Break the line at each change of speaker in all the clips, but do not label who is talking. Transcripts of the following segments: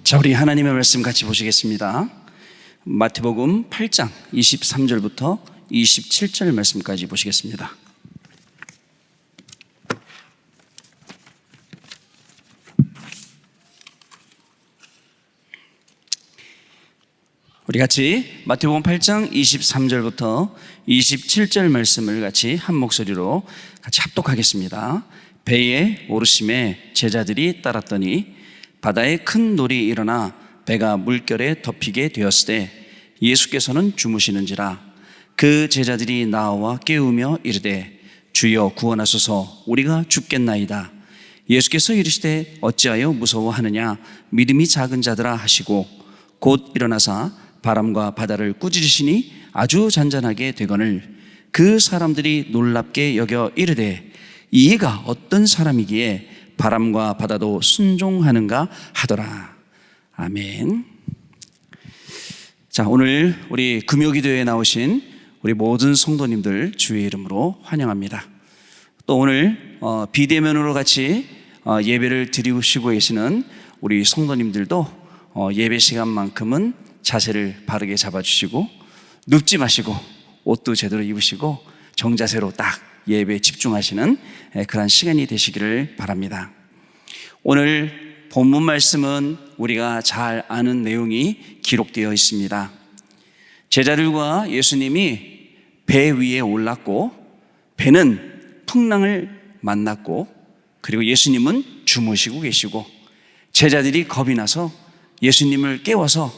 자, 우리 하나님의 말씀 같이 보시겠습니다. 마태복음 8장 23절부터 27절 말씀까지 보시겠습니다. 우리 같이 마태복음 8장 23절부터 27절 말씀을 같이 한 목소리로 같이 합독하겠습니다. 배에 오르심에 제자들이 따랐더니 바다에 큰 놀이 일어나 배가 물결에 덮이게 되었을 때 예수께서는 주무시는지라. 그 제자들이 나와 깨우며 이르되 주여 구원하소서, 우리가 죽겠나이다. 예수께서 이르시되 어찌하여 무서워하느냐, 믿음이 작은 자들아 하시고 곧 일어나사 바람과 바다를 꾸짖으시니 아주 잔잔하게 되거늘 그 사람들이 놀랍게 여겨 이르되 이가 어떤 사람이기에 바람과 바다도 순종하는가 하더라. 아멘. 자, 오늘 우리 금요기도에 나오신 우리 모든 성도님들 주의 이름으로 환영합니다. 또 오늘 비대면으로 같이 예배를 드리시고 계시는 우리 성도님들도 예배 시간만큼은 자세를 바르게 잡아주시고 눕지 마시고 옷도 제대로 입으시고 정자세로 딱 예배에 집중하시는 그런 시간이 되시기를 바랍니다. 오늘 본문 말씀은 우리가 잘 아는 내용이 기록되어 있습니다. 제자들과 예수님이 배 위에 올랐고 배는 풍랑을 만났고 그리고 예수님은 주무시고 계시고 제자들이 겁이 나서 예수님을 깨워서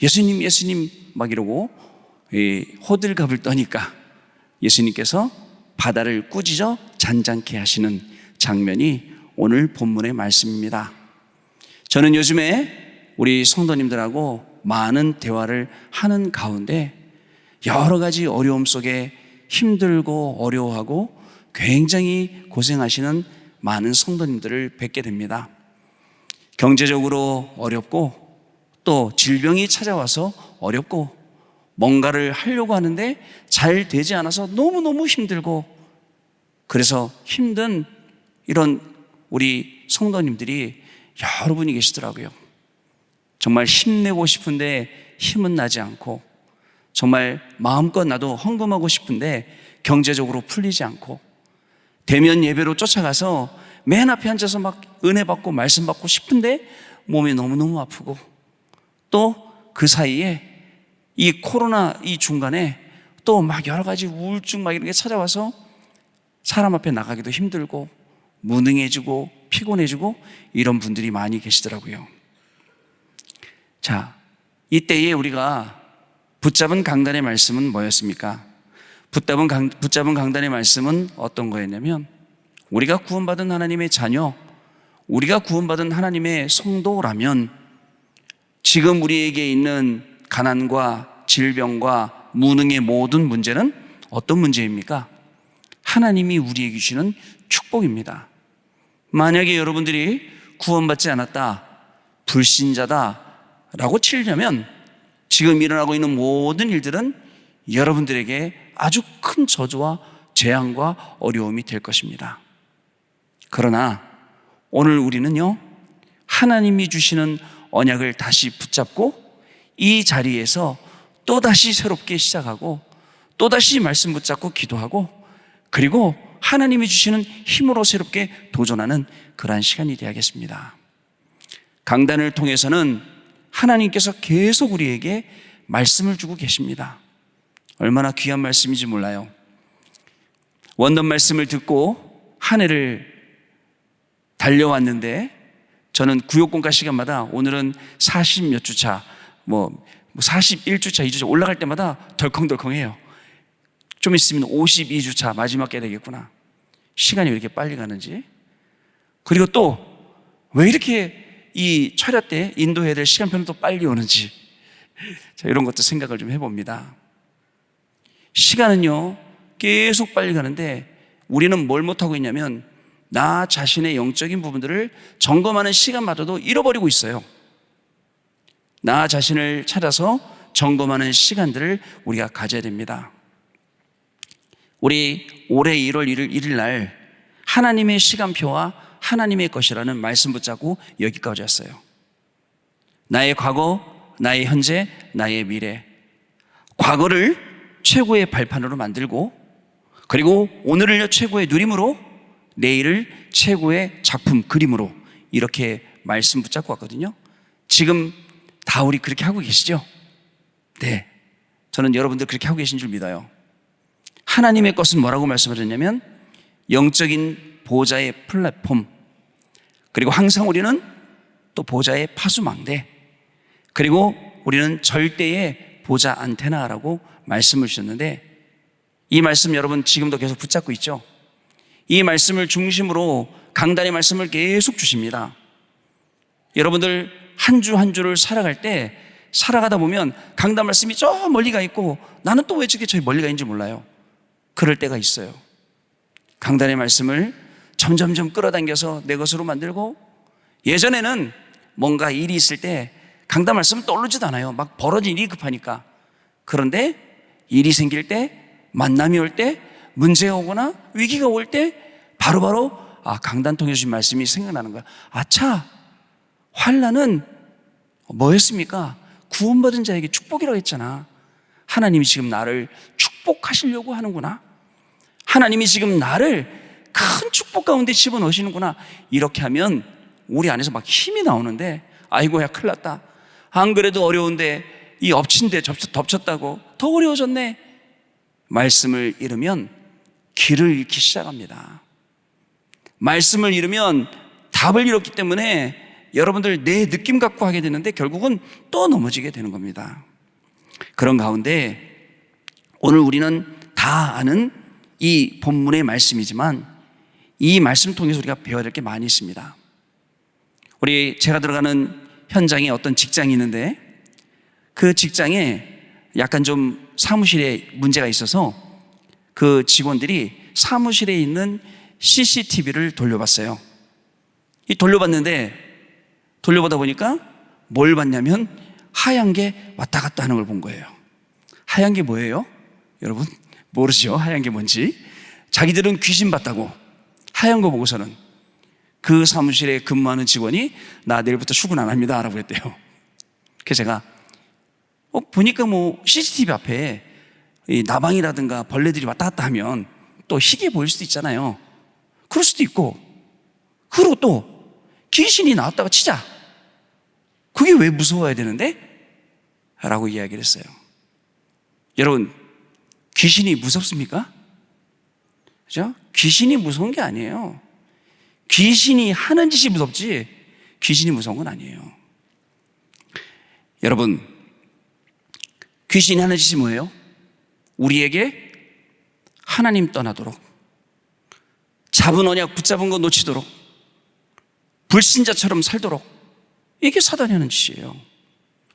예수님 막 이러고 호들갑을 떠니까 예수님께서 바다를 꾸짖어 잔잔케 하시는 장면이 오늘 본문의 말씀입니다. 저는 요즘에 우리 성도님들하고 많은 대화를 하는 가운데 여러 가지 어려움 속에 힘들고 어려워하고 굉장히 고생하시는 많은 성도님들을 뵙게 됩니다. 경제적으로 어렵고 또 질병이 찾아와서 어렵고 뭔가를 하려고 하는데 잘 되지 않아서 너무너무 힘들고 그래서 힘든 이런 우리 성도님들이 여러분이 계시더라고요. 정말 힘내고 싶은데 힘은 나지 않고 정말 마음껏 나도 헌금하고 싶은데 경제적으로 풀리지 않고 대면 예배로 쫓아가서 맨 앞에 앉아서 막 은혜 받고 말씀 받고 싶은데 몸이 너무너무 아프고 또 그 사이에 이 코로나 이 중간에 또 막 여러 가지 우울증 막 이런 게 찾아와서 사람 앞에 나가기도 힘들고 무능해지고 피곤해지고 이런 분들이 많이 계시더라고요. 자, 이때에 우리가 붙잡은 강단의 말씀은 뭐였습니까? 붙잡은 강단의 말씀은 어떤 거였냐면 우리가 구원받은 하나님의 자녀, 우리가 구원받은 하나님의 성도라면 지금 우리에게 있는 가난과 질병과 무능의 모든 문제는 어떤 문제입니까? 하나님이 우리에게 주시는 축복입니다. 만약에 여러분들이 구원받지 않았다, 불신자다 라고 치려면 지금 일어나고 있는 모든 일들은 여러분들에게 아주 큰 저주와 재앙과 어려움이 될 것입니다. 그러나 오늘 우리는요, 하나님이 주시는 언약을 다시 붙잡고 이 자리에서 또다시 새롭게 시작하고 또다시 말씀 붙잡고 기도하고 그리고 하나님이 주시는 힘으로 새롭게 도전하는 그러한 시간이 되어야겠습니다. 강단을 통해서는 하나님께서 계속 우리에게 말씀을 주고 계십니다. 얼마나 귀한 말씀인지 몰라요. 원던 말씀을 듣고 한 해를 달려왔는데 저는 구역공과 시간마다 오늘은 40몇 주차, 41주차, 2주차 올라갈 때마다 덜컹덜컹해요. 좀 있으면 52주차 마지막 게 되겠구나. 시간이 왜 이렇게 빨리 가는지. 그리고 또 왜 이렇게 이 철야 때 인도해야 될 시간표는 또 빨리 오는지. 자, 이런 것도 생각을 좀 해봅니다. 시간은요 계속 빨리 가는데 우리는 뭘 못하고 있냐면 나 자신의 영적인 부분들을 점검하는 시간마저도 잃어버리고 있어요. 나 자신을 찾아서 점검하는 시간들을 우리가 가져야 됩니다. 우리 올해 1월 1일 날 하나님의 시간표와 하나님의 것이라는 말씀 붙잡고 여기까지 왔어요. 나의 과거, 나의 현재, 나의 미래. 과거를 최고의 발판으로 만들고, 그리고 오늘을 최고의 누림으로, 내일을 최고의 작품 그림으로, 이렇게 말씀 붙잡고 왔거든요. 지금 다 우리 그렇게 하고 계시죠? 네, 저는 여러분들 그렇게 하고 계신 줄 믿어요. 하나님의 것은 뭐라고 말씀하셨냐면 영적인 보좌의 플랫폼, 그리고 항상 우리는 또 보좌의 파수망대, 그리고 우리는 절대의 보좌 안테나라고 말씀을 주셨는데, 이 말씀 여러분 지금도 계속 붙잡고 있죠? 이 말씀을 중심으로 강단의 말씀을 계속 주십니다. 여러분들 한 주 한 주를 살아갈 때, 살아가다 보면 강단 말씀이 저 멀리 가 있고 나는 또 왜 저게 저기 멀리 가 있는지 몰라요. 그럴 때가 있어요. 강단의 말씀을 점점점 끌어당겨서 내 것으로 만들고, 예전에는 뭔가 일이 있을 때 강단 말씀을 떠오르지도 않아요. 막 벌어진 일이 급하니까. 그런데 일이 생길 때, 만남이 올 때, 문제가 오거나 위기가 올 때 바로바로 강단 통해 주신 말씀이 생각나는 거야. 아차, 환난은 뭐였습니까? 구원받은 자에게 축복이라고 했잖아. 하나님이 지금 나를 축복하시려고 하는구나. 하나님이 지금 나를 큰 축복 가운데 집어넣으시는구나. 이렇게 하면 우리 안에서 막 힘이 나오는데, 아이고야 큰일 났다, 안 그래도 어려운데 이 엎친 데 덮쳤다고 더 어려워졌네. 말씀을 잃으면 길을 잃기 시작합니다. 말씀을 잃으면 답을 잃었기 때문에 여러분들 내 느낌 갖고 하게 되는데 결국은 또 넘어지게 되는 겁니다. 그런 가운데 오늘 우리는 다 아는 이 본문의 말씀이지만 이 말씀 통해서 우리가 배워야 될 게 많이 있습니다. 제가 들어가는 현장에 어떤 직장이 있는데, 그 직장에 약간 좀 사무실에 문제가 있어서 그 직원들이 사무실에 있는 CCTV를 돌려봤어요. 돌려봤는데, 돌려보다 보니까 뭘 봤냐면 하얀 게 왔다 갔다 하는 걸 본 거예요. 하얀 게 뭐예요? 여러분 모르죠? 하얀 게 뭔지. 자기들은 귀신 봤다고 하얀 거 보고서는 그 사무실에 근무하는 직원이 나 내일부터 출근 안 합니다 라고 했대요. 그래서 제가 보니까 CCTV 앞에 이 나방이라든가 벌레들이 왔다 갔다 하면 또 희귀해 보일 수도 있잖아요. 그럴 수도 있고, 그리고 또 귀신이 나왔다가 치자, 그게 왜 무서워야 되는데? 라고 이야기를 했어요. 여러분, 귀신이 무섭습니까? 그죠? 귀신이 무서운 게 아니에요. 귀신이 하는 짓이 무섭지 귀신이 무서운 건 아니에요. 여러분, 귀신이 하는 짓이 뭐예요? 우리에게 하나님 떠나도록, 잡은 언약 붙잡은 거 놓치도록, 불신자처럼 살도록, 이게 사단이 하는 짓이에요.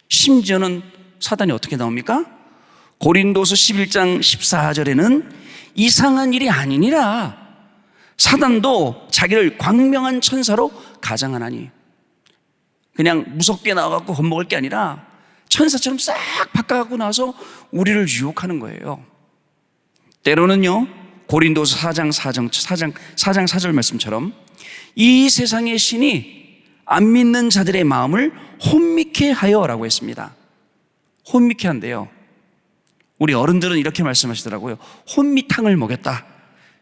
심지어는 사단이 어떻게 나옵니까? 고린도서 11장 14절에는 이상한 일이 아니니라, 사단도 자기를 광명한 천사로 가장하나니, 그냥 무섭게 나와갖고 겁먹을 게 아니라 천사처럼 싹 바꿔갖고 나와서 우리를 유혹하는 거예요. 때로는요, 고린도서 4장 4절 말씀처럼 이 세상의 신이 안 믿는 자들의 마음을 혼미케 하여라고 했습니다. 혼미케 한대요. 우리 어른들은 이렇게 말씀하시더라고요. 혼미탕을 먹였다.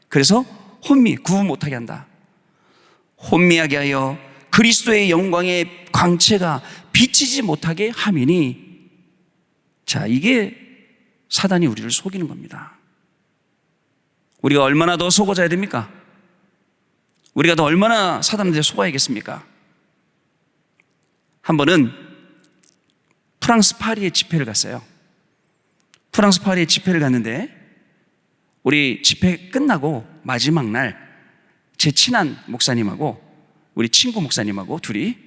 그래서 구분 못하게 한다. 혼미하게 하여 그리스도의 영광의 광채가 비치지 못하게 함이니, 자, 이게 사단이 우리를 속이는 겁니다. 우리가 얼마나 더 속아져야 됩니까? 우리가 더 얼마나 사단한테 속아야겠습니까? 한 번은 프랑스 파리에 집회를 갔어요. 프랑스 파리에 집회를 갔는데, 우리 집회 끝나고 마지막 날 제 친한 목사님하고 우리 친구 목사님하고 둘이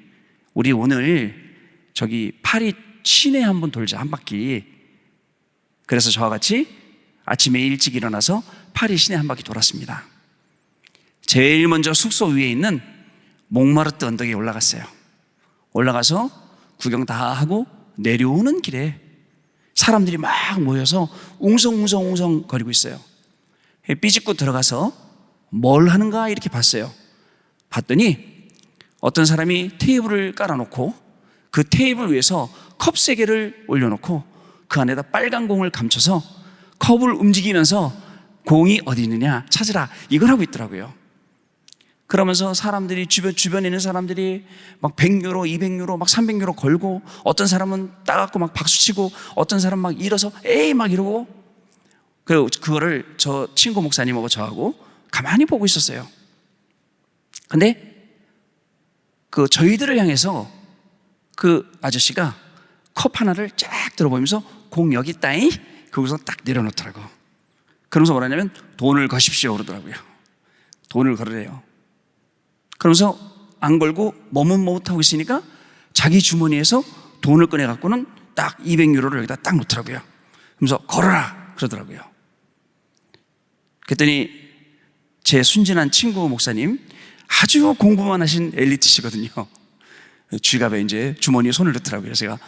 우리 오늘 저기 파리 시내 한번 돌자, 한 바퀴. 그래서 저와 같이 아침에 일찍 일어나서 파리 시내 한 바퀴 돌았습니다. 제일 먼저 숙소 위에 있는 몽마르트 언덕에 올라갔어요. 올라가서 구경 다 하고 내려오는 길에 사람들이 막 모여서 웅성웅성 거리고 있어요. 삐집고 들어가서 뭘 하는가 이렇게 봤어요. 봤더니 어떤 사람이 테이블을 깔아놓고 그 테이블 위에서 컵 3개를 올려놓고 그 안에다 빨간 공을 감춰서 컵을 움직이면서 공이 어디 있느냐 찾으라, 이걸 하고 있더라고요. 그러면서 사람들이 주변에 있는 사람들이 막 100유로, 200유로, 막 300유로 걸고, 어떤 사람은 따갖고 막 박수치고, 어떤 사람 막 일어서 에이 막 이러고, 그리고 그거를 저 친구 목사님하고 저하고 가만히 보고 있었어요. 근데 그 저희들을 향해서 그 아저씨가 컵 하나를 쫙 들어보면서 공 여기 있다잉, 거기서 딱 내려놓더라고. 그러면서 뭐라냐면 돈을 거십시오 그러더라고요. 돈을 걸으래요. 그러면서 안 걸고 머뭇머뭇하고 있으니까 자기 주머니에서 돈을 꺼내갖고는 딱 200유로를 여기다 딱 놓더라고요. 그러면서 걸어라 그러더라고요. 그랬더니 제 순진한 친구 목사님, 아주 공부만 하신 엘리트시거든요. 쥐갑에 이제 주머니에 손을 넣더라고요. 그래서 제가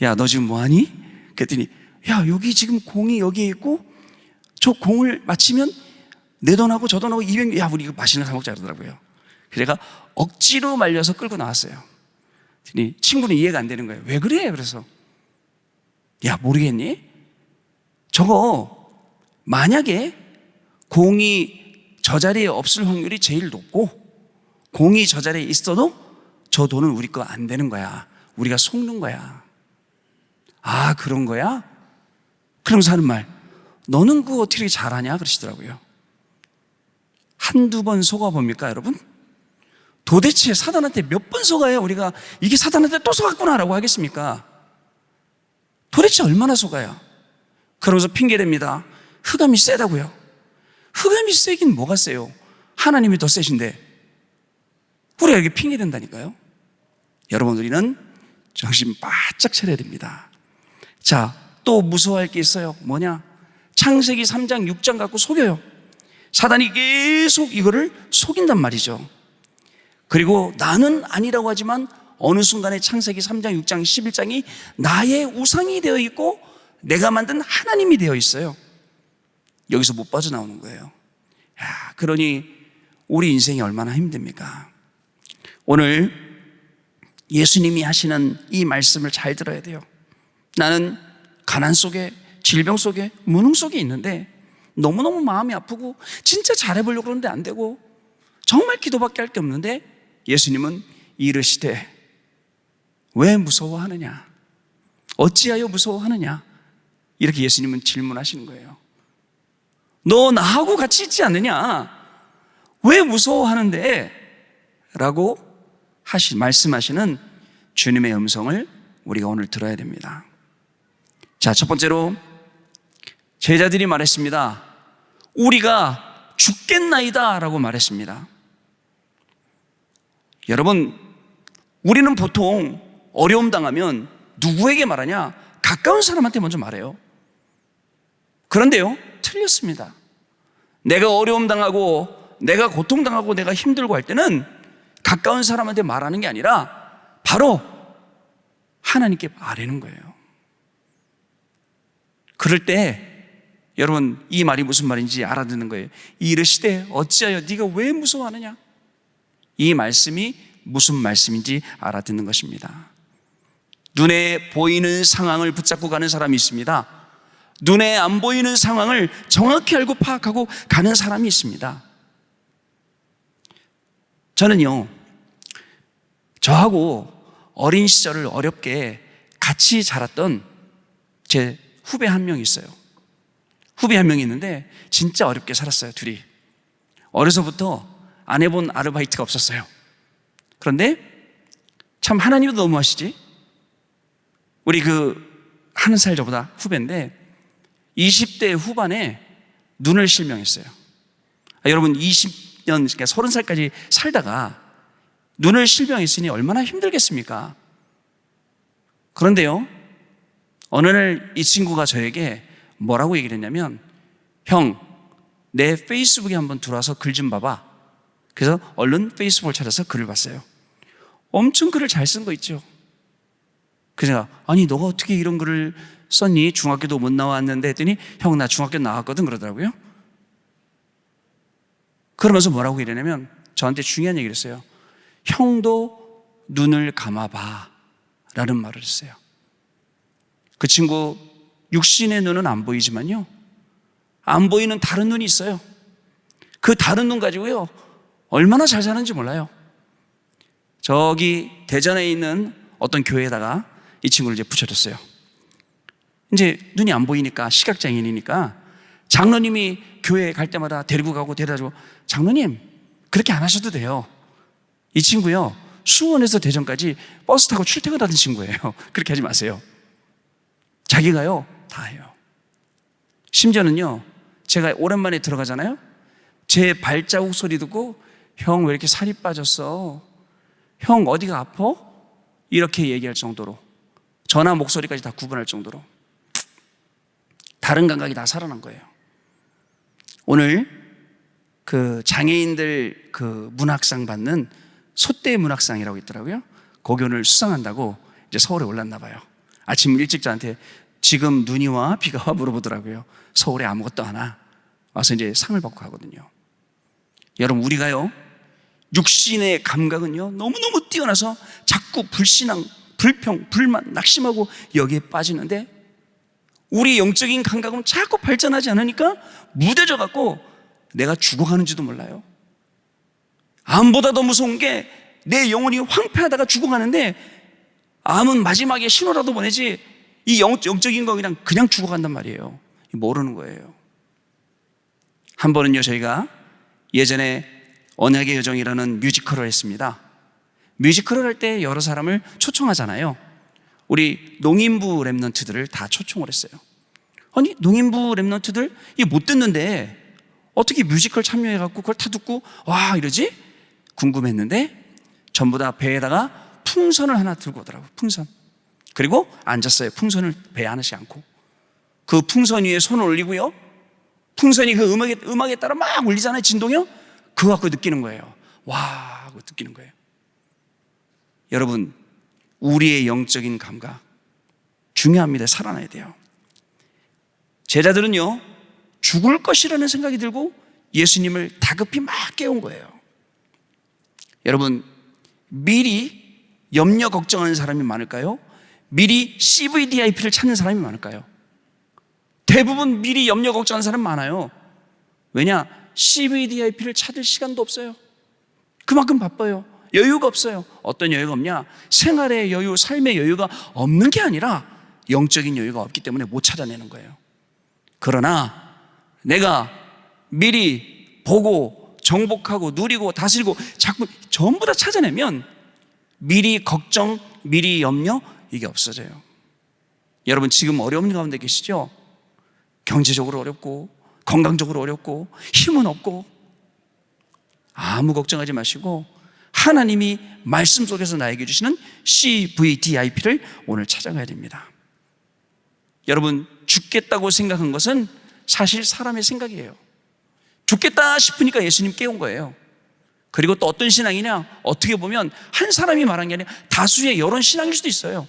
야, 너 지금 뭐하니? 그랬더니 야, 여기 지금 공이 여기에 있고 저 공을 맞히면 내 돈하고 저 돈하고 200, 야, 우리 이거 맛있는 거 사 먹자 그러더라고요. 그래서 제가 억지로 말려서 끌고 나왔어요. 그랬더니 친구는 이해가 안 되는 거예요. 왜 그래? 그래서 야, 모르겠니? 저거 만약에 공이 저 자리에 없을 확률이 제일 높고, 공이 저 자리에 있어도 저 돈은 우리 거 안 되는 거야. 우리가 속는 거야. 아, 그런 거야? 그러면서 하는 말, 너는 그거 어떻게 잘하냐? 그러시더라고요. 한두 번 속아봅니까, 여러분? 도대체 사단한테 몇 번 속아야 우리가 이게 사단한테 또 속았구나 라고 하겠습니까? 도대체 얼마나 속아요? 그러면서 핑계댑니다. 흑암이 세다고요. 흑암이 세긴 뭐가 세요? 하나님이 더 세신데 우리가 이렇게 핑계댄다니까요. 여러분, 우리는 정신 바짝 차려야 됩니다. 자, 또 무서워할 게 있어요. 뭐냐? 창세기 3장 6장 갖고 속여요. 사단이 계속 이거를 속인단 말이죠. 그리고 나는 아니라고 하지만 어느 순간에 창세기 3장 6장 11장이 나의 우상이 되어 있고 내가 만든 하나님이 되어 있어요. 여기서 못 빠져나오는 거예요. 야, 그러니 우리 인생이 얼마나 힘듭니까? 오늘 예수님이 하시는 이 말씀을 잘 들어야 돼요. 나는 가난 속에, 질병 속에, 무능 속에 있는데 너무너무 마음이 아프고 진짜 잘해보려고 그러는데 안 되고 정말 기도밖에 할 게 없는데 예수님은 이르시되 왜 무서워하느냐? 어찌하여 무서워하느냐? 이렇게 예수님은 질문하시는 거예요. 너 나하고 같이 있지 않느냐? 왜 무서워하는데? 라고 말씀하시는 주님의 음성을 우리가 오늘 들어야 됩니다. 자, 첫 번째로 제자들이 말했습니다. 우리가 죽겠나이다 라고 말했습니다. 여러분, 우리는 보통 어려움 당하면 누구에게 말하냐? 가까운 사람한테 먼저 말해요. 그런데요, 틀렸습니다. 내가 어려움 당하고 내가 고통 당하고 내가 힘들고 할 때는 가까운 사람한테 말하는 게 아니라 바로 하나님께 말하는 거예요. 그럴 때 여러분, 이 말이 무슨 말인지 알아듣는 거예요. 이르시되 어찌하여 네가 왜 무서워하느냐? 이 말씀이 무슨 말씀인지 알아듣는 것입니다. 눈에 보이는 상황을 붙잡고 가는 사람이 있습니다. 눈에 안 보이는 상황을 정확히 알고 파악하고 가는 사람이 있습니다. 저는요, 저하고 어린 시절을 어렵게 같이 자랐던 제 후배 한 명 있어요. 후배 한 명이 있는데 진짜 어렵게 살았어요, 둘이. 어려서부터 안 해본 아르바이트가 없었어요. 그런데 참 하나님도 너무하시지. 우리 한 살 저보다 후배인데 20대 후반에 눈을 실명했어요. 여러분, 20년, 그러니까 30살까지 살다가 눈을 실명했으니 얼마나 힘들겠습니까? 그런데요, 어느 날 이 친구가 저에게 뭐라고 얘기를 했냐면, 형, 내 페이스북에 한번 들어와서 글 좀 봐봐. 그래서 얼른 페이스북을 찾아서 글을 봤어요. 엄청 글을 잘 쓴 거 있죠. 그래서 아니, 너가 어떻게 이런 글을 썼니? 중학교도 못 나왔는데 했더니 형, 나 중학교 나왔거든 그러더라고요. 그러면서 뭐라고 얘기하냐면 저한테 중요한 얘기를 했어요. 형도 눈을 감아봐 라는 말을 했어요. 그 친구 육신의 눈은 안 보이지만요, 안 보이는 다른 눈이 있어요. 그 다른 눈 가지고요 얼마나 잘 사는지 몰라요. 저기 대전에 있는 어떤 교회에다가 이 친구를 이제 붙여줬어요. 이제 눈이 안 보이니까, 시각장애인이니까 장로님이 교회 갈 때마다 데리고 가고 데려다 주고, 장로님 그렇게 안 하셔도 돼요. 이 친구요 수원에서 대전까지 버스 타고 출퇴근하던 친구예요. 그렇게 하지 마세요. 자기가요 다 해요. 심지어는요, 제가 오랜만에 들어가잖아요, 제 발자국 소리 듣고 형 왜 이렇게 살이 빠졌어? 형 어디가 아파? 이렇게 얘기할 정도로, 전화 목소리까지 다 구분할 정도로 다른 감각이 다 살아난 거예요. 오늘 그 장애인들 그 문학상 받는 소대 문학상이라고 있더라고요. 거기 오늘 수상한다고 이제 서울에 올랐나 봐요. 아침 일찍 저한테 지금 눈이 와 비가 와 물어보더라고요. 서울에 아무것도 안 와. 와서 이제 상을 받고 가거든요. 여러분, 우리가요 육신의 감각은요 너무너무 뛰어나서 자꾸 불신앙, 불평, 불만, 낙심하고 여기에 빠지는데, 우리 영적인 감각은 자꾸 발전하지 않으니까 무뎌져 갖고 내가 죽어가는지도 몰라요. 암보다 더 무서운 게 내 영혼이 황폐하다가 죽어가는데, 암은 마지막에 신호라도 보내지 이 영적인 거 그냥 죽어간단 말이에요. 모르는 거예요. 한 번은요, 저희가 예전에 언약의 여정이라는 뮤지컬을 했습니다. 뮤지컬을 할 때 여러 사람을 초청하잖아요. 우리 농인부 랩런트들을 다 초청을 했어요. 아니, 농인부 랩런트들 이게 못 듣는데 어떻게 뮤지컬 참여해갖고 그걸 다 듣고 와 이러지? 궁금했는데 전부 다 배에다가 풍선을 하나 들고 오더라고요. 풍선. 그리고 앉았어요. 풍선을 배에 하나씩 안고 그 풍선 위에 손을 올리고요, 풍선이 그 음악에 따라 막 울리잖아요. 진동이요. 그거 갖고 느끼는 거예요. 와 하고 느끼는 거예요. 여러분, 우리의 영적인 감각 중요합니다. 살아나야 돼요. 제자들은요 죽을 것이라는 생각이 들고 예수님을 다급히 막 깨운 거예요. 여러분, 미리 염려 걱정하는 사람이 많을까요? 미리 CVDIP를 찾는 사람이 많을까요? 대부분 미리 염려 걱정하는 사람 많아요. 왜냐? CVDIP를 찾을 시간도 없어요. 그만큼 바빠요. 여유가 없어요. 어떤 여유가 없냐? 생활의 여유, 삶의 여유가 없는 게 아니라 영적인 여유가 없기 때문에 못 찾아내는 거예요. 그러나 내가 미리 보고 정복하고 누리고 다스리고 자꾸 전부 다 찾아내면 미리 걱정, 미리 염려 이게 없어져요. 여러분, 지금 어려운 가운데 계시죠? 경제적으로 어렵고 건강적으로 어렵고 힘은 없고 아무 걱정하지 마시고 하나님이 말씀 속에서 나에게 주시는 CVDIP를 오늘 찾아가야 됩니다. 여러분, 죽겠다고 생각한 것은 사실 사람의 생각이에요. 죽겠다 싶으니까 예수님 깨운 거예요. 그리고 또 어떤 신앙이냐? 어떻게 보면 한 사람이 말한 게 아니라 다수의 여론 신앙일 수도 있어요.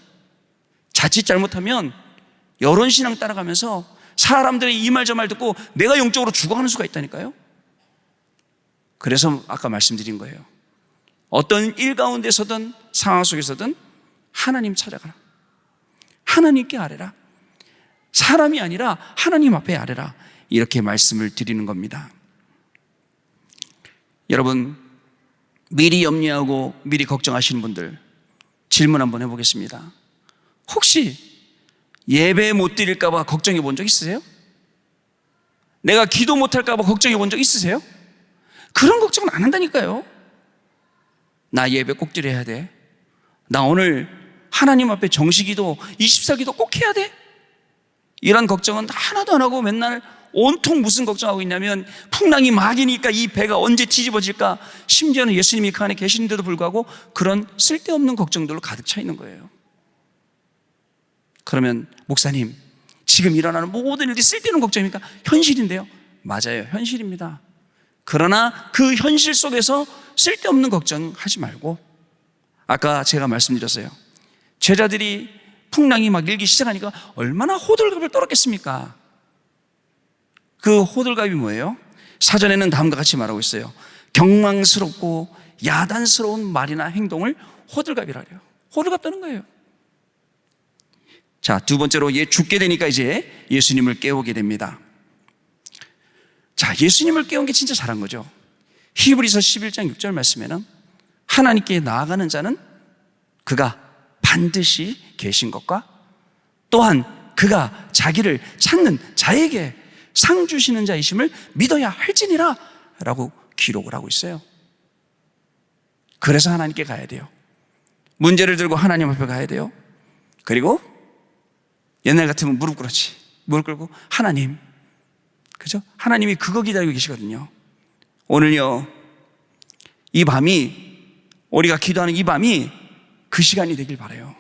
자칫 잘못하면 여론 신앙 따라가면서 사람들의 이 말 저 말 듣고 내가 영적으로 죽어가는 수가 있다니까요. 그래서 아까 말씀드린 거예요. 어떤 일 가운데서든 상황 속에서든 하나님 찾아가라. 하나님께 아뢰라. 사람이 아니라 하나님 앞에 아뢰라. 이렇게 말씀을 드리는 겁니다. 여러분, 미리 염려하고 미리 걱정하시는 분들 질문 한번 해보겠습니다. 혹시 예배 못 드릴까 봐 걱정해 본 적 있으세요? 내가 기도 못할까 봐 걱정해 본 적 있으세요? 그런 걱정은 안 한다니까요. 나 예배 꼭 드려야 돼. 나 오늘 하나님 앞에 정시기도 24기도 꼭 해야 돼. 이런 걱정은 하나도 안 하고 맨날 온통 무슨 걱정하고 있냐면 풍랑이 막이니까 이 배가 언제 뒤집어질까, 심지어는 예수님이 그 안에 계시는데도 불구하고 그런 쓸데없는 걱정들로 가득 차 있는 거예요. 그러면 목사님, 지금 일어나는 모든 일들이 쓸데없는 걱정입니까? 현실인데요. 맞아요, 현실입니다. 그러나 그 현실 속에서 쓸데없는 걱정하지 말고, 아까 제가 말씀드렸어요. 제자들이 풍랑이 막 일기 시작하니까 얼마나 호들갑을 떨었겠습니까? 그 호들갑이 뭐예요? 사전에는 다음과 같이 말하고 있어요. 경망스럽고 야단스러운 말이나 행동을 호들갑이라 해요. 호들갑 떠는 거예요. 자, 두 번째로 죽게 되니까 이제 예수님을 깨우게 됩니다. 자, 예수님을 깨운 게 진짜 잘한 거죠. 히브리서 11장 6절 말씀에는 하나님께 나아가는 자는 그가 반드시 계신 것과 또한 그가 자기를 찾는 자에게 상 주시는 자이심을 믿어야 할지니라 라고 기록을 하고 있어요. 그래서 하나님께 가야 돼요. 문제를 들고 하나님 앞에 가야 돼요. 그리고 옛날 같으면 무릎 꿇고 하나님, 그죠? 하나님이 그거 기다리고 계시거든요. 오늘요, 이 밤이, 우리가 기도하는 이 밤이 그 시간이 되길 바라요.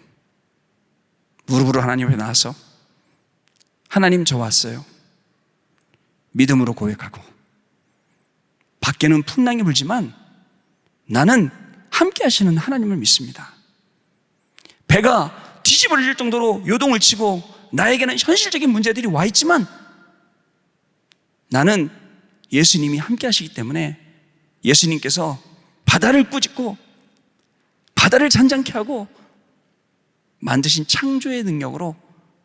무릎으로 하나님 앞에 나와서 하나님, 저 왔어요. 믿음으로 고백하고, 밖에는 풍랑이 불지만 나는 함께 하시는 하나님을 믿습니다. 배가 뒤집어질 정도로 요동을 치고 나에게는 현실적인 문제들이 와 있지만 나는 예수님이 함께 하시기 때문에 예수님께서 바다를 꾸짖고 바다를 잔잔케 하고 만드신 창조의 능력으로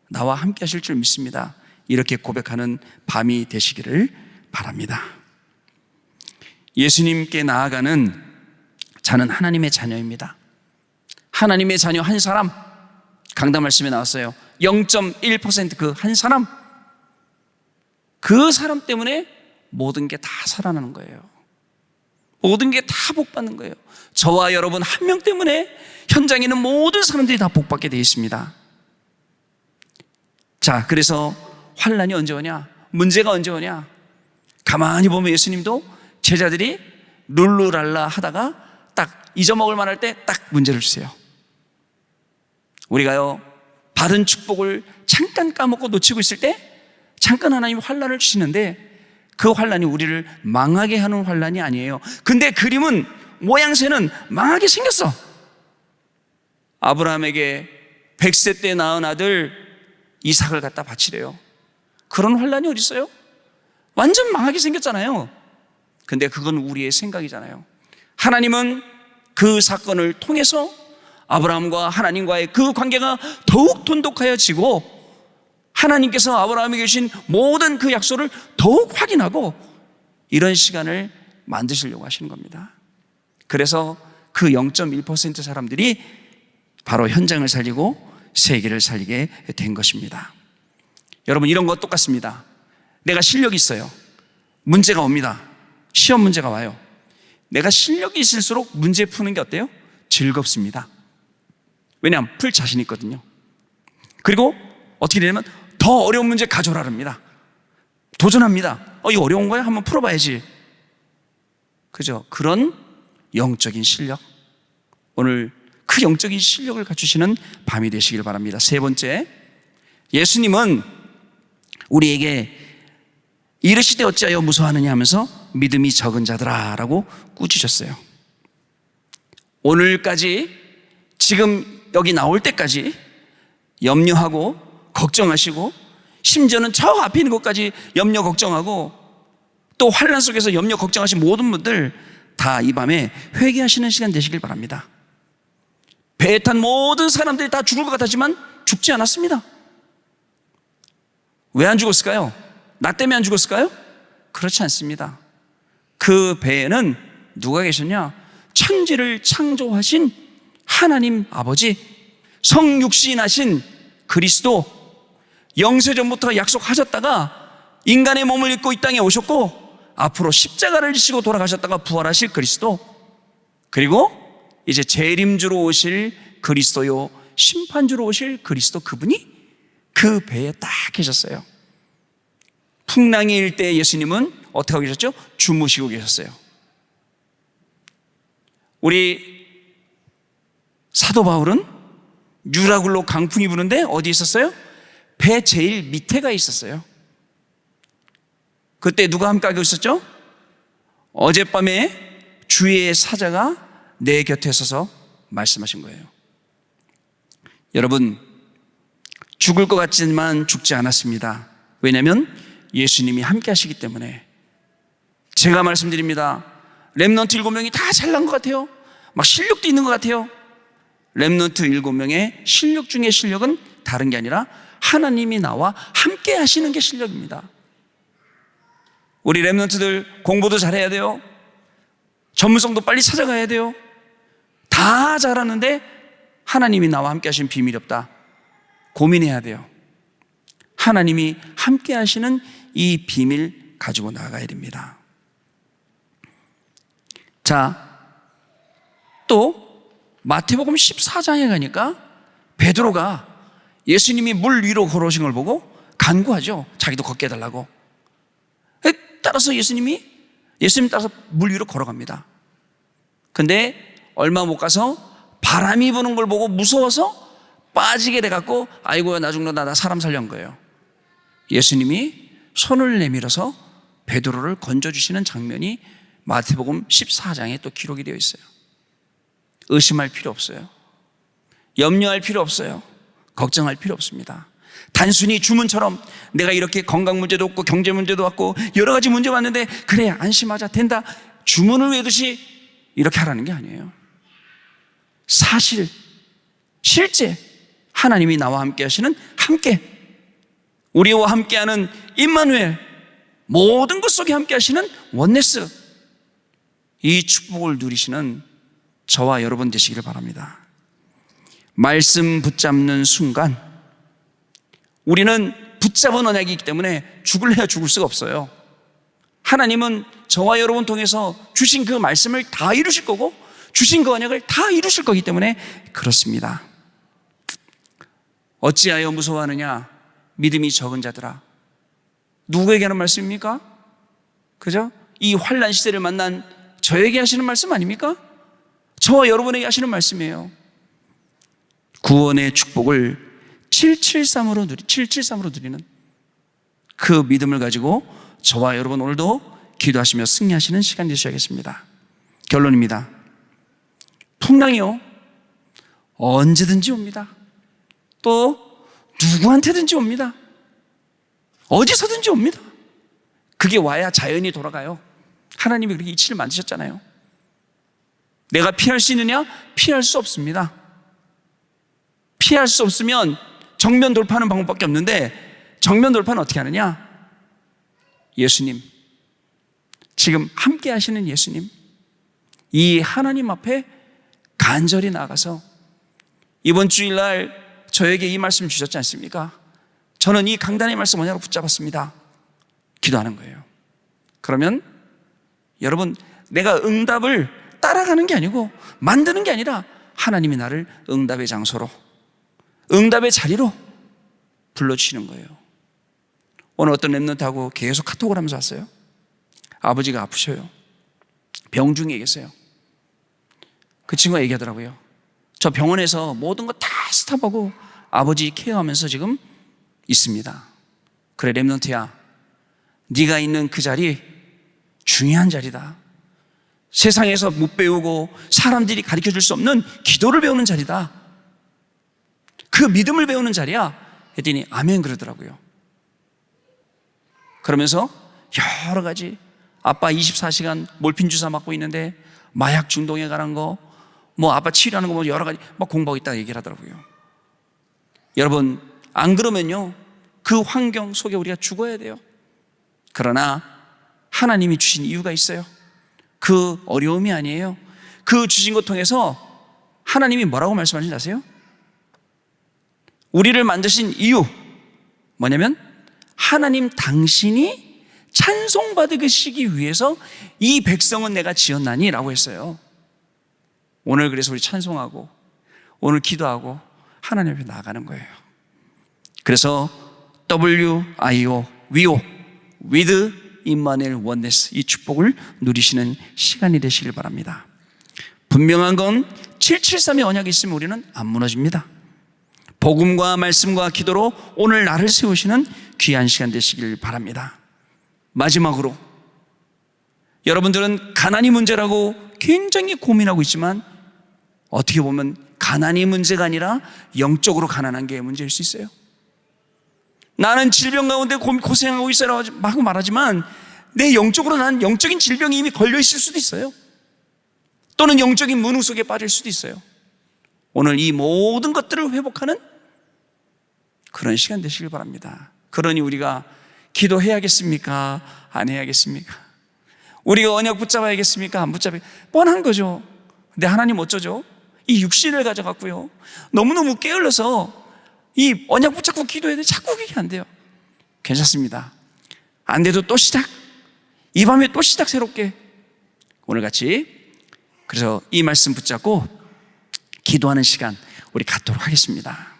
나와 함께 하실 줄 믿습니다. 이렇게 고백하는 밤이 되시기를 바랍니다. 예수님께 나아가는 자는 하나님의 자녀입니다. 하나님의 자녀 한 사람, 강단 말씀에 나왔어요. 0.1% 그 한 사람, 그 사람 때문에 모든 게 다 살아나는 거예요. 모든 게 다 복받는 거예요. 저와 여러분 한 명 때문에 현장에 있는 모든 사람들이 다 복받게 되어 있습니다. 자, 그래서 환난이 언제 오냐? 문제가 언제 오냐? 가만히 보면 예수님도 제자들이 룰루랄라 하다가 딱 잊어먹을 만할 때 딱 문제를 주세요. 우리가요, 받은 축복을 잠깐 까먹고 놓치고 있을 때 잠깐 하나님 환난을 주시는데 그 환난이 우리를 망하게 하는 환난이 아니에요. 근데 그림은, 모양새는 망하게 생겼어. 아브라함에게 100세 때 낳은 아들 이삭을 갖다 바치래요. 그런 환난이 어디 있어요? 완전 망하게 생겼잖아요. 근데 그건 우리의 생각이잖아요. 하나님은 그 사건을 통해서 아브라함과 하나님과의 그 관계가 더욱 돈독하여지고 하나님께서 아브라함에게 주신 모든 그 약속을 더욱 확인하고 이런 시간을 만드시려고 하시는 겁니다. 그래서 그 0.1% 사람들이 바로 현장을 살리고 세계를 살리게 된 것입니다. 여러분, 이런 거 똑같습니다. 내가 실력이 있어요. 문제가 옵니다. 시험 문제가 와요. 내가 실력이 있을수록 문제 푸는 게 어때요? 즐겁습니다. 왜냐하면 풀 자신 있거든요. 그리고 어떻게 되냐면 더 어려운 문제 가져오라 합니다. 도전합니다. 이거 어려운 거야? 한번 풀어봐야지. 그죠? 그런 영적인 실력, 오늘 그 영적인 실력을 갖추시는 밤이 되시길 바랍니다. 세 번째, 예수님은 우리에게 이르시되 어찌하여 무서워하느냐 하면서 믿음이 적은 자들아 라고 꾸짖으셨어요. 오늘까지, 지금 여기 나올 때까지 염려하고 걱정하시고 심지어는 저 앞에 있는 것까지 염려 걱정하고 또 환난 속에서 염려 걱정하신 모든 분들 다 이 밤에 회개하시는 시간 되시길 바랍니다. 배에 탄 모든 사람들이 다 죽을 것 같았지만 죽지 않았습니다. 왜 안 죽었을까요? 나 때문에 안 죽었을까요? 그렇지 않습니다. 그 배에는 누가 계셨냐? 천지를 창조하신 하나님 아버지, 성육신하신 그리스도, 영세전부터 약속하셨다가 인간의 몸을 입고 이 땅에 오셨고 앞으로 십자가를 지시고 돌아가셨다가 부활하실 그리스도, 그리고 이제 재림주로 오실 그리스도요, 심판주로 오실 그리스도, 그분이 그 배에 딱 계셨어요. 풍랑이 일 때 예수님은 어떻게 하고 계셨죠? 주무시고 계셨어요. 우리 사도 바울은 유라굴로 강풍이 부는데 어디 있었어요? 배 제일 밑에 가 있었어요. 그때 누가 함께 하고 있었죠? 어젯밤에 주의 사자가 내 곁에 서서 말씀하신 거예요. 여러분, 죽을 것 같지만 죽지 않았습니다. 왜냐하면 예수님이 함께 하시기 때문에. 제가 말씀드립니다. 렘넌트 7명이 다 잘난 것 같아요. 막 실력도 있는 것 같아요. 렘넌트 7명의 실력 중에 실력은 다른 게 아니라 하나님이 나와 함께 하시는 게 실력입니다. 우리 렘넌트들 공부도 잘해야 돼요. 전문성도 빨리 찾아가야 돼요. 다 잘하는데 하나님이 나와 함께 하시는 비밀이 없다. 고민해야 돼요. 하나님이 함께 하시는 이 비밀 가지고 나가야 됩니다. 자, 또 마태복음 14장에 가니까 베드로가 예수님이 물 위로 걸어오신 걸 보고 간구하죠. 자기도 걷게 해달라고. 따라서 예수님 따라서 물 위로 걸어갑니다. 근데 얼마 못 가서 바람이 부는 걸 보고 무서워서 빠지게 돼갖고 아이고야 나 죽는다, 나 사람 살려온 거예요. 예수님이 손을 내밀어서 베드로를 건져주시는 장면이 마태복음 14장에 또 기록이 되어 있어요. 의심할 필요 없어요. 염려할 필요 없어요. 걱정할 필요 없습니다. 단순히 주문처럼 내가 이렇게 건강 문제도 없고 경제 문제도 없고 여러 가지 문제 왔는데 그래 안심하자 된다 주문을 외우듯이 이렇게 하라는 게 아니에요. 사실 실제 하나님이 나와 함께 하시는 함께 우리와 함께하는 임마누엘 모든 것 속에 함께 하시는 원네스 이 축복을 누리시는 저와 여러분 되시기를 바랍니다. 말씀 붙잡는 순간 우리는 붙잡은 언약이 있기 때문에 죽을래야 죽을 수가 없어요. 하나님은 저와 여러분 통해서 주신 그 말씀을 다 이루실 거고 주신 그 언약을 다 이루실 거기 때문에 그렇습니다. 어찌하여 무서워하느냐 믿음이 적은 자들아. 누구에게 하는 말씀입니까? 그죠? 이 환난 시대를 만난 저에게 하시는 말씀 아닙니까? 저와 여러분에게 하시는 말씀이에요. 구원의 축복을 773으로 누리는 그 믿음을 가지고 저와 여러분 오늘도 기도하시며 승리하시는 시간 되셔야겠습니다. 결론입니다. 풍랑이요 언제든지 옵니다. 또 누구한테든지 옵니다. 어디서든지 옵니다. 그게 와야 자연이 돌아가요. 하나님이 그렇게 이치를 만드셨잖아요. 내가 피할 수 있느냐? 피할 수 없습니다. 피할 수 없으면 정면 돌파하는 방법밖에 없는데 정면 돌파는 어떻게 하느냐? 예수님, 지금 함께 하시는 예수님, 이 하나님 앞에 간절히 나가서 이번 주일날 저에게 이 말씀 주셨지 않습니까? 저는 이 강단의 말씀 언약으로 붙잡았습니다. 기도하는 거예요. 그러면 여러분 내가 응답을 따라가는 게 아니고 만드는 게 아니라 하나님이 나를 응답의 장소로 응답의 자리로 불러주시는 거예요. 오늘 어떤 랩런트하고 계속 카톡을 하면서 왔어요. 아버지가 아프셔요. 병 중에 계세요. 그 친구가 얘기하더라고요. 저 병원에서 모든 거 다 스탑하고 아버지 케어하면서 지금 있습니다. 그래 랩런트야, 네가 있는 그 자리 중요한 자리다. 세상에서 못 배우고 사람들이 가르쳐줄 수 없는 기도를 배우는 자리다. 그 믿음을 배우는 자리야. 했더니 아멘 그러더라고요. 그러면서 여러 가지 아빠 24시간 몰핀 주사 맞고 있는데 마약 중독에 관한 거 뭐 아빠 치료하는 거 뭐 여러 가지 막 공부하고 있다고 얘기를 하더라고요. 여러분 안 그러면요 그 환경 속에 우리가 죽어야 돼요. 그러나 하나님이 주신 이유가 있어요. 그 어려움이 아니에요. 그 주신 것 통해서 하나님이 뭐라고 말씀하시는지 아세요? 우리를 만드신 이유 뭐냐면 하나님 당신이 찬송받으시기 위해서 이 백성은 내가 지었나니 라고 했어요. 오늘 그래서 우리 찬송하고 오늘 기도하고 하나님 앞에 나가는 거예요. 그래서 WIO with 임마누엘 원네스 이 축복을 누리시는 시간이 되시길 바랍니다. 분명한 건 773의 언약이 있으면 우리는 안 무너집니다. 복음과 말씀과 기도로 오늘 나를 세우시는 귀한 시간 되시길 바랍니다. 마지막으로 여러분들은 가난이 문제라고 굉장히 고민하고 있지만 어떻게 보면 가난이 문제가 아니라 영적으로 가난한 게 문제일 수 있어요. 나는 질병 가운데 고생하고 있어요 라고 말하지만 내 영적으로 난 영적인 질병이 이미 걸려 있을 수도 있어요. 또는 영적인 문우 속에 빠질 수도 있어요. 오늘 이 모든 것들을 회복하는 그런 시간 되시길 바랍니다. 그러니 우리가 기도해야겠습니까? 안 해야겠습니까? 우리가 언약 붙잡아야겠습니까? 안 붙잡아야 뻔한 거죠. 근데 하나님 어쩌죠? 이 육신을 가져갔고요, 너무너무 게을러서 이 언약 붙잡고 기도해야 돼. 자꾸 그게 안 돼요. 괜찮습니다. 안 돼도 또 시작. 이 밤에 또 시작, 새롭게. 오늘 같이 그래서 이 말씀 붙잡고 기도하는 시간 우리 갖도록 하겠습니다.